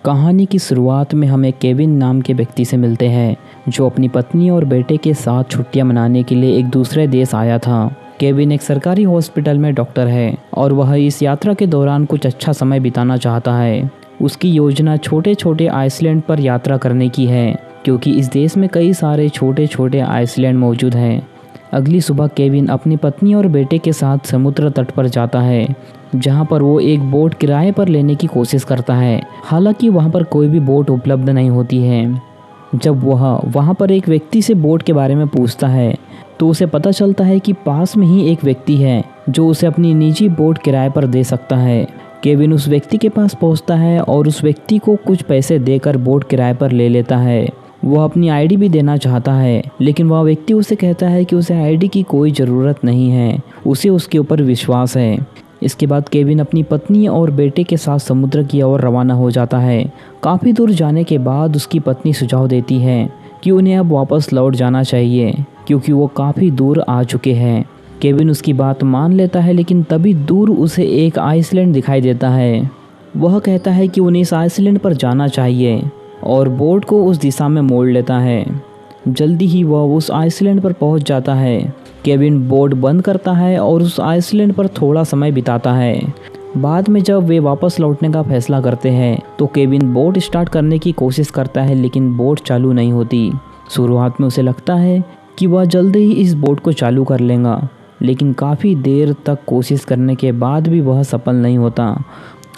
कहानी की शुरुआत में हमें केविन नाम के व्यक्ति से मिलते हैं जो अपनी पत्नी और बेटे के साथ छुट्टियां मनाने के लिए एक दूसरे देश आया था। केविन एक सरकारी हॉस्पिटल में डॉक्टर है और वह इस यात्रा के दौरान कुछ अच्छा समय बिताना चाहता है। उसकी योजना छोटे छोटे आइसलैंड पर यात्रा करने की है क्योंकि इस देश में कई सारे छोटे छोटे आइसलैंड मौजूद हैं। अगली सुबह केविन अपनी पत्नी और बेटे के साथ समुद्र तट पर जाता है जहां पर वो एक बोट किराए पर लेने की कोशिश करता है। हालांकि वहां पर कोई भी बोट उपलब्ध नहीं होती है। जब वह वहां पर एक व्यक्ति से बोट के बारे में पूछता है तो उसे पता चलता है कि पास में ही एक व्यक्ति है जो उसे अपनी निजी बोट किराए पर दे सकता है। केविन उस व्यक्ति के पास पहुंचता है और उस व्यक्ति को कुछ पैसे देकर बोट किराए पर ले लेता है। वह अपनी आईडी भी देना चाहता है लेकिन वह व्यक्ति उसे कहता है कि उसे आईडी की कोई ज़रूरत नहीं है, उसे उसके ऊपर विश्वास है। इसके बाद केविन अपनी पत्नी और बेटे के साथ समुद्र की ओर रवाना हो जाता है। काफ़ी दूर जाने के बाद उसकी पत्नी सुझाव देती है कि उन्हें अब वापस लौट जाना चाहिए क्योंकि वो काफ़ी दूर आ चुके हैं। केविन उसकी बात मान लेता है लेकिन तभी दूर उसे एक आइसलैंड दिखाई देता है। वह कहता है कि उन्हें इस आइसलैंड पर जाना चाहिए और बोट को उस दिशा में मोड़ लेता है। जल्दी ही वह उस आइसलैंड पर पहुंच जाता है। केविन बोट बंद करता है और उस आइसलैंड पर थोड़ा समय बिताता है। बाद में जब वे वापस लौटने का फैसला करते हैं तो केविन बोट स्टार्ट करने की कोशिश करता है लेकिन बोट चालू नहीं होती। शुरुआत में उसे लगता है कि वह जल्दी ही इस बोट को चालू कर लेगा लेकिन काफ़ी देर तक कोशिश करने के बाद भी वह सफल नहीं होता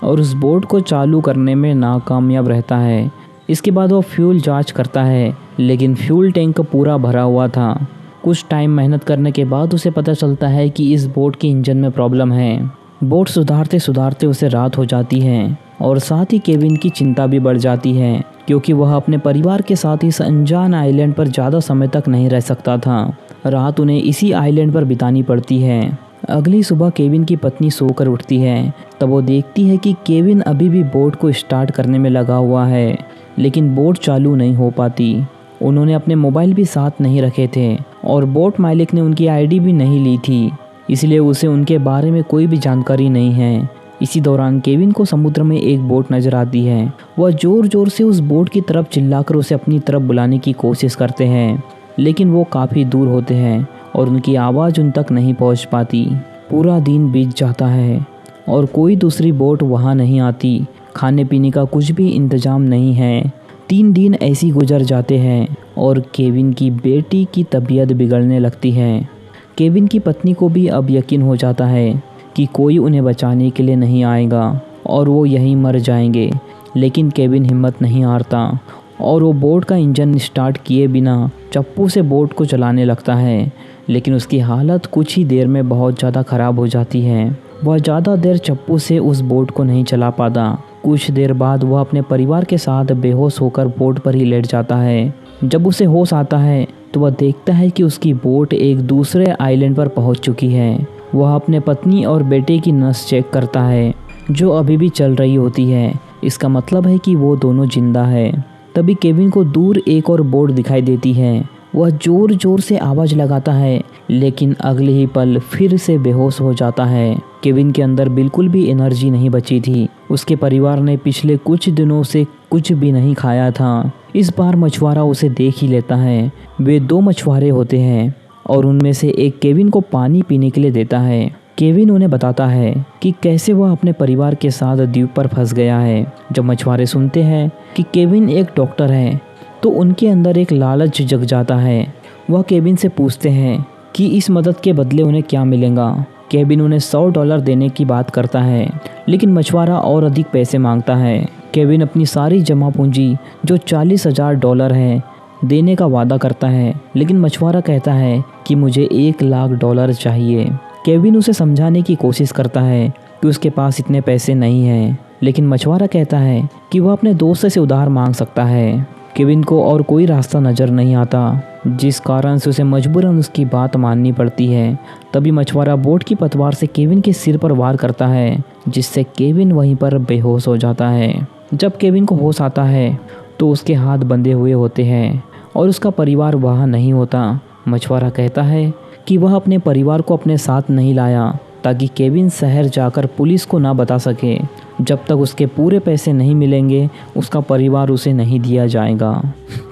और उस बोट को चालू करने में नाकामयाब रहता है। इसके बाद वह फ्यूल जांच करता है लेकिन फ्यूल टैंक पूरा भरा हुआ था। कुछ टाइम मेहनत करने के बाद उसे पता चलता है कि इस बोट के इंजन में प्रॉब्लम है। बोट सुधारते सुधारते उसे रात हो जाती है और साथ ही केविन की चिंता भी बढ़ जाती है क्योंकि वह अपने परिवार के साथ इस अनजान आइलैंड पर ज़्यादा समय तक नहीं रह सकता था। रात उन्हें इसी आइलैंड पर बितानी पड़ती है। अगली सुबह केविन की पत्नी सोकर उठती है तब वो देखती है कि केविन अभी भी बोट को स्टार्ट करने में लगा हुआ है लेकिन बोट चालू नहीं हो पाती। उन्होंने अपने मोबाइल भी साथ नहीं रखे थे और बोट मालिक ने उनकी आईडी भी नहीं ली थी, इसलिए उसे उनके बारे में कोई भी जानकारी नहीं है। इसी दौरान केविन को समुद्र में एक बोट नजर आती है। वह ज़ोर ज़ोर से उस बोट की तरफ चिल्लाकर उसे अपनी तरफ बुलाने की कोशिश करते हैं लेकिन वो काफ़ी दूर होते हैं और उनकी आवाज़ उन तक नहीं पहुंच पाती। पूरा दिन बीत जाता है और कोई दूसरी बोट वहां नहीं आती। खाने पीने का कुछ भी इंतज़ाम नहीं है। 3 दिन ऐसी गुजर जाते हैं और केविन की बेटी की तबीयत बिगड़ने लगती है। केविन की पत्नी को भी अब यकीन हो जाता है कि कोई उन्हें बचाने के लिए नहीं आएगा और वो यहीं मर जाएंगे। लेकिन केविन हिम्मत नहीं हारता और वो बोट का इंजन स्टार्ट किए बिना चप्पू से बोट को चलाने लगता है लेकिन उसकी हालत कुछ ही देर में बहुत ज़्यादा ख़राब हो जाती है। वह ज़्यादा देर चप्पू से उस बोट को नहीं चला पाता। कुछ देर बाद वह अपने परिवार के साथ बेहोश होकर बोट पर ही लेट जाता है। जब उसे होश आता है तो वह देखता है कि उसकी बोट एक दूसरे आइलैंड पर पहुंच चुकी है। वह अपने पत्नी और बेटे की नस चेक करता है जो अभी भी चल रही होती है। इसका मतलब है कि वो दोनों जिंदा है। तभी केविन को दूर एक और बोट दिखाई देती है। वह जोर जोर से आवाज़ लगाता है लेकिन अगले ही पल फिर से बेहोश हो जाता है। केविन के अंदर बिल्कुल भी एनर्जी नहीं बची थी। उसके परिवार ने पिछले कुछ दिनों से कुछ भी नहीं खाया था। इस बार मछुआरा उसे देख ही लेता है। वे 2 मछुआरे होते हैं और उनमें से एक केविन को पानी पीने के लिए देता है। केविन उन्हें बताता है कि कैसे वह अपने परिवार के साथ द्वीप पर फंस गया है। जब मछुआरे सुनते हैं कि केविन एक डॉक्टर है तो उनके अंदर एक लालच जग जाता है। वह केविन से पूछते हैं कि इस मदद के बदले उन्हें क्या मिलेगा। केविन उन्हें $100 देने की बात करता है लेकिन मछुआरा और अधिक पैसे मांगता है। केविन अपनी सारी जमा पूंजी जो $40,000 है देने का वादा करता है लेकिन मछुआरा कहता है कि मुझे $1,00,000 चाहिए। केविन उसे समझाने की कोशिश करता है कि उसके पास इतने पैसे नहीं हैं लेकिन मछुआरा कहता है कि वह अपने दोस्त से उधार मांग सकता है। केविन को और कोई रास्ता नज़र नहीं आता जिस कारण से उसे मजबूरन उसकी बात माननी पड़ती है। तभी मछुआरा बोट की पतवार से केविन के सिर पर वार करता है जिससे केविन वहीं पर बेहोश हो जाता है। जब केविन को होश आता है तो उसके हाथ बंधे हुए होते हैं और उसका परिवार वहाँ नहीं होता। मछुआरा कहता है कि वह अपने परिवार को अपने साथ नहीं लाया ताकि केविन शहर जाकर पुलिस को ना बता सके। जब तक उसके पूरे पैसे नहीं मिलेंगे उसका परिवार उसे नहीं दिया जाएगा।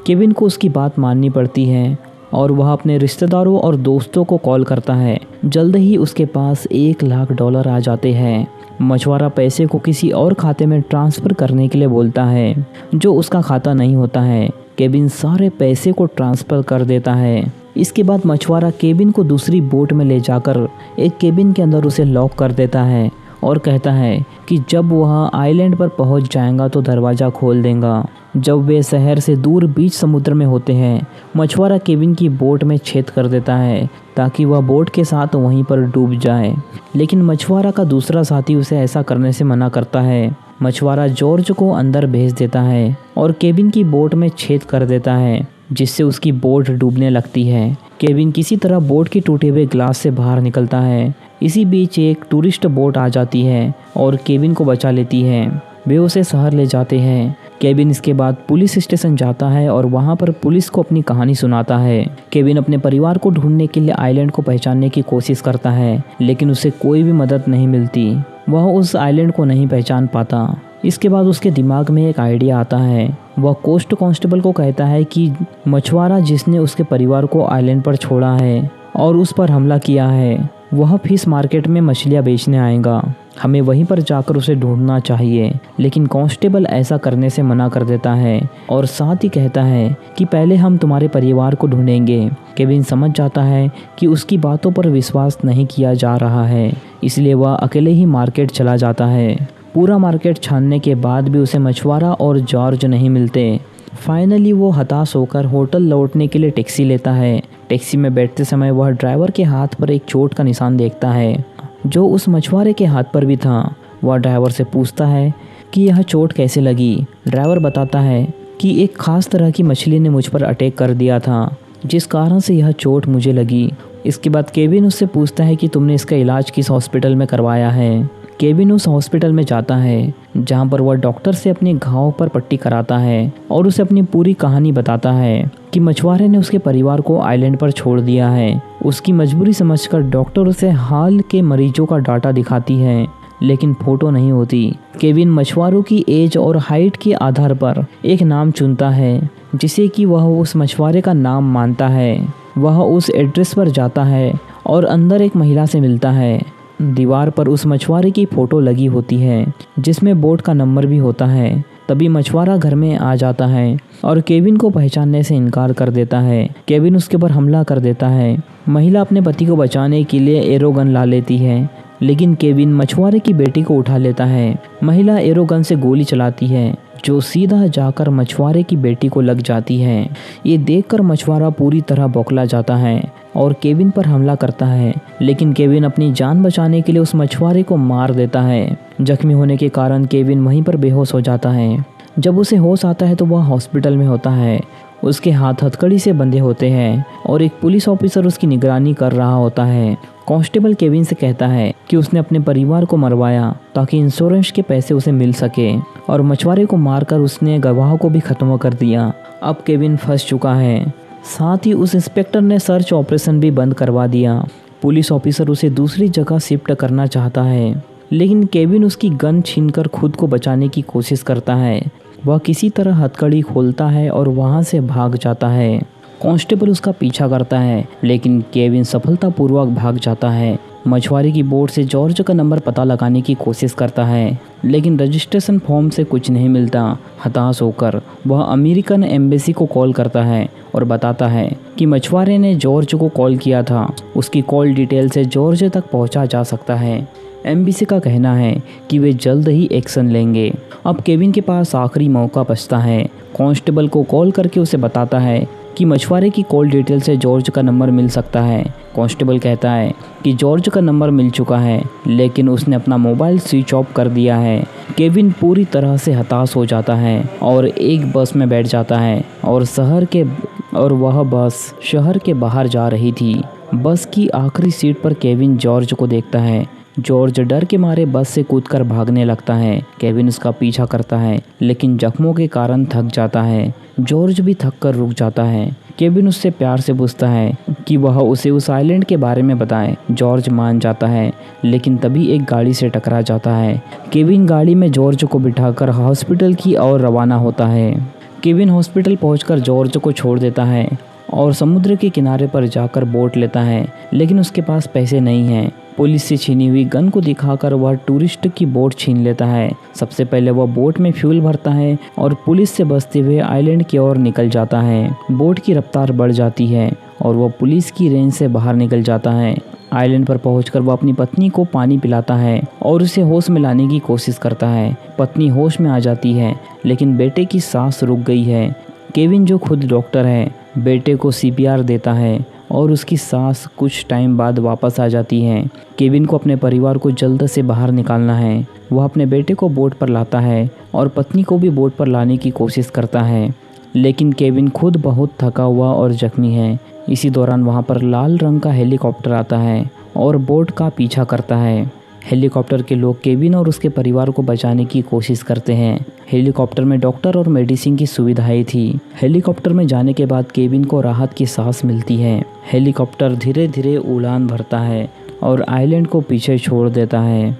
केविन को उसकी बात माननी पड़ती है और वह अपने रिश्तेदारों और दोस्तों को कॉल करता है। जल्द ही उसके पास $1,00,000 आ जाते हैं। मछुआरा पैसे को किसी और खाते में ट्रांसफ़र करने के लिए बोलता है जो उसका खाता नहीं होता है। केविन सारे पैसे को ट्रांसफ़र कर देता है। इसके बाद मछुआरा केविन को दूसरी बोट में ले जाकर एक केबिन के अंदर उसे लॉक कर देता है और कहता है कि जब वह आइलैंड पर पहुंच जाएगा तो दरवाज़ा खोल देगा। जब वे शहर से दूर बीच समुद्र में होते हैं, मछुआरा केविन की बोट में छेद कर देता है ताकि वह बोट के साथ वहीं पर डूब जाए। लेकिन मछुआरा का दूसरा साथी उसे ऐसा करने से मना करता है। मछुआरा जॉर्ज को अंदर भेज देता है और केविन की बोट में छेद कर देता है, जिससे उसकी बोट डूबने लगती है। केविन किसी तरह बोट के टूटे हुए ग्लास से बाहर निकलता है। इसी बीच एक टूरिस्ट बोट आ जाती है और केविन को बचा लेती है। वे उसे शहर ले जाते हैं। केविन इसके बाद पुलिस स्टेशन जाता है और वहां पर पुलिस को अपनी कहानी सुनाता है। केविन अपने परिवार को ढूंढने के लिए आइलैंड को पहचानने की कोशिश करता है, लेकिन उसे कोई भी मदद नहीं मिलती। वह उस आइलैंड को नहीं पहचान पाता। इसके बाद उसके दिमाग में एक आइडिया आता है। वह कोस्ट कांस्टेबल को कहता है कि मछुआरा जिसने उसके परिवार को आइलैंड पर छोड़ा है और उस पर हमला किया है, वह फिश मार्केट में मछलियाँ बेचने आएगा। हमें वहीं पर जाकर उसे ढूंढना चाहिए। लेकिन कांस्टेबल ऐसा करने से मना कर देता है और साथ ही कहता है कि पहले हम तुम्हारे परिवार को ढूंढेंगे। केविन समझ जाता है कि उसकी बातों पर विश्वास नहीं किया जा रहा है, इसलिए वह अकेले ही मार्केट चला जाता है। पूरा मार्केट छानने के बाद भी उसे मछुआरा और जॉर्ज नहीं मिलते। फाइनली वो हताश होकर होटल लौटने के लिए टैक्सी लेता है। टैक्सी में बैठते समय वह ड्राइवर के हाथ पर एक चोट का निशान देखता है जो उस मछुआरे के हाथ पर भी था। वह ड्राइवर से पूछता है कि यह चोट कैसे लगी। ड्राइवर बताता है कि एक खास तरह की मछली ने मुझ पर अटैक कर दिया था, जिस कारण से यह चोट मुझे लगी। इसके बाद केविन उससे पूछता है कि तुमने इसका इलाज किस हॉस्पिटल में करवाया है। केविन उस हॉस्पिटल में जाता है जहां पर वह डॉक्टर से अपने घाव पर पट्टी कराता है और उसे अपनी पूरी कहानी बताता है कि मछुआरे ने उसके परिवार को आइलैंड पर छोड़ दिया है। उसकी मजबूरी समझकर डॉक्टर उसे हाल के मरीजों का डाटा दिखाती है, लेकिन फोटो नहीं होती। केविन मछुआरों की एज और हाइट के आधार पर एक नाम चुनता है जिसे कि वह उस मछुआरे का नाम मानता है। वह उस एड्रेस पर जाता है और अंदर एक महिला से मिलता है। दीवार पर उस मछुआरे की फोटो लगी होती है जिसमें बोट का नंबर भी होता है। तभी मछुआरा घर में आ जाता है और केविन को पहचानने से इनकार कर देता है। केविन उसके ऊपर हमला कर देता है। महिला अपने पति को बचाने के लिए एरोगन ला लेती है, लेकिन केविन मछुआरे की बेटी को उठा लेता है। महिला एरोगन से गोली चलाती है जो सीधा जाकर मछुआरे की बेटी को लग जाती है। ये देखकर मछुआरा पूरी तरह बौखला जाता है और केविन पर हमला करता है, लेकिन केविन अपनी जान बचाने के लिए उस मछुआरे को मार देता है। जख्मी होने के कारण केविन वहीं पर बेहोश हो जाता है। जब उसे होश आता है तो वह हॉस्पिटल में होता है। उसके हाथ हथकड़ी से बंधे होते हैं और एक पुलिस ऑफिसर उसकी निगरानी कर रहा होता है। कांस्टेबल केविन से कहता है कि उसने अपने परिवार को मरवाया ताकि इंश्योरेंस के पैसे उसे मिल सके और मछुआरे को मारकर उसने गवाह को भी खत्म कर दिया। अब केविन फंस चुका है। साथ ही उस इंस्पेक्टर ने सर्च ऑपरेशन भी बंद करवा दिया। पुलिस ऑफिसर उसे दूसरी जगह शिफ्ट करना चाहता है, लेकिन केविन उसकी गन छीनकर खुद को बचाने की कोशिश करता है। वह किसी तरह हथकड़ी खोलता है और वहां से भाग जाता है। कांस्टेबल उसका पीछा करता है, लेकिन केविन सफलतापूर्वक भाग जाता है। मछुआरे की बोट से जॉर्ज का नंबर पता लगाने की कोशिश करता है, लेकिन रजिस्ट्रेशन फॉर्म से कुछ नहीं मिलता। हताश होकर वह अमेरिकन एम्बेसी को कॉल करता है और बताता है कि मछुआरे ने जॉर्ज को कॉल किया था। उसकी कॉल डिटेल से जॉर्ज तक पहुंचा जा सकता है। एम्बेसी का कहना है कि वे जल्द ही एक्शन लेंगे। अब केविन के पास आखिरी मौका बचता है। कांस्टेबल को कॉल करके उसे बताता है कि मछुआरे की कॉल डिटेल से जॉर्ज का नंबर मिल सकता है। कांस्टेबल कहता है कि जॉर्ज का नंबर मिल चुका है, लेकिन उसने अपना मोबाइल स्विच ऑफ कर दिया है। केविन पूरी तरह से हताश हो जाता है और एक बस में बैठ जाता है और वह बस शहर के बाहर जा रही थी। बस की आखिरी सीट पर केविन जॉर्ज को देखता है। जॉर्ज डर के मारे बस से कूदकर भागने लगता है। केविन उसका पीछा करता है, लेकिन जख्मों के कारण थक जाता है। जॉर्ज भी थक कर रुक जाता है। केविन उससे प्यार से पूछता है कि वह उसे उस आइलैंड के बारे में बताए। जॉर्ज मान जाता है, लेकिन तभी एक गाड़ी से टकरा जाता है। केविन गाड़ी में जॉर्ज को बिठाकर हॉस्पिटल की ओर रवाना होता है। केविन हॉस्पिटल पहुंचकर जॉर्ज को छोड़ देता है और समुद्र के किनारे पर जाकर बोट लेता है, लेकिन उसके पास पैसे नहीं हैं। पुलिस से छीनी हुई गन को दिखाकर वह टूरिस्ट की बोट छीन लेता है। सबसे पहले वह बोट में फ्यूल भरता है और पुलिस से बचते हुए आइलैंड की ओर निकल जाता है। बोट की रफ्तार बढ़ जाती है और वह पुलिस की रेंज से बाहर निकल जाता है। आइलैंड पर पहुंचकर वह अपनी पत्नी को पानी पिलाता है और उसे होश में लाने की कोशिश करता है। पत्नी होश में आ जाती है, लेकिन बेटे की सांस रुक गई है। केविन, जो खुद डॉक्टर है, बेटे को CPR देता है और उसकी सांस कुछ टाइम बाद वापस आ जाती है। केविन को अपने परिवार को जल्द से बाहर निकालना है। वह अपने बेटे को बोट पर लाता है और पत्नी को भी बोट पर लाने की कोशिश करता है, लेकिन केविन खुद बहुत थका हुआ और जख्मी है। इसी दौरान वहां पर लाल रंग का हेलीकॉप्टर आता है और बोट का पीछा करता है। हेलीकॉप्टर के लोग केविन और उसके परिवार को बचाने की कोशिश करते हैं। हेलीकॉप्टर में डॉक्टर और मेडिसिन की सुविधाएं थी। हेलीकॉप्टर में जाने के बाद केविन को राहत की सांस मिलती है। हेलीकॉप्टर धीरे धीरे उड़ान भरता है और आइलैंड को पीछे छोड़ देता है।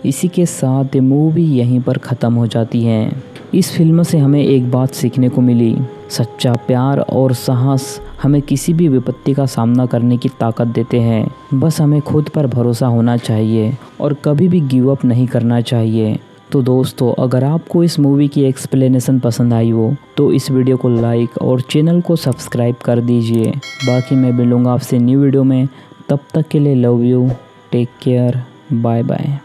इसी के साथ ये मूवी यहीं पर ख़त्म हो जाती है। इस फिल्म से हमें एक बात सीखने को मिली, सच्चा प्यार और साहस हमें किसी भी विपत्ति का सामना करने की ताकत देते हैं। बस हमें खुद पर भरोसा होना चाहिए और कभी भी गिव अप नहीं करना चाहिए। तो दोस्तों, अगर आपको इस मूवी की एक्सप्लेनेशन पसंद आई हो तो इस वीडियो को लाइक और चैनल को सब्सक्राइब कर दीजिए। बाकी मैं मिलूँगा आपसे न्यू वीडियो में। तब तक के लिए love you, take care, bye bye.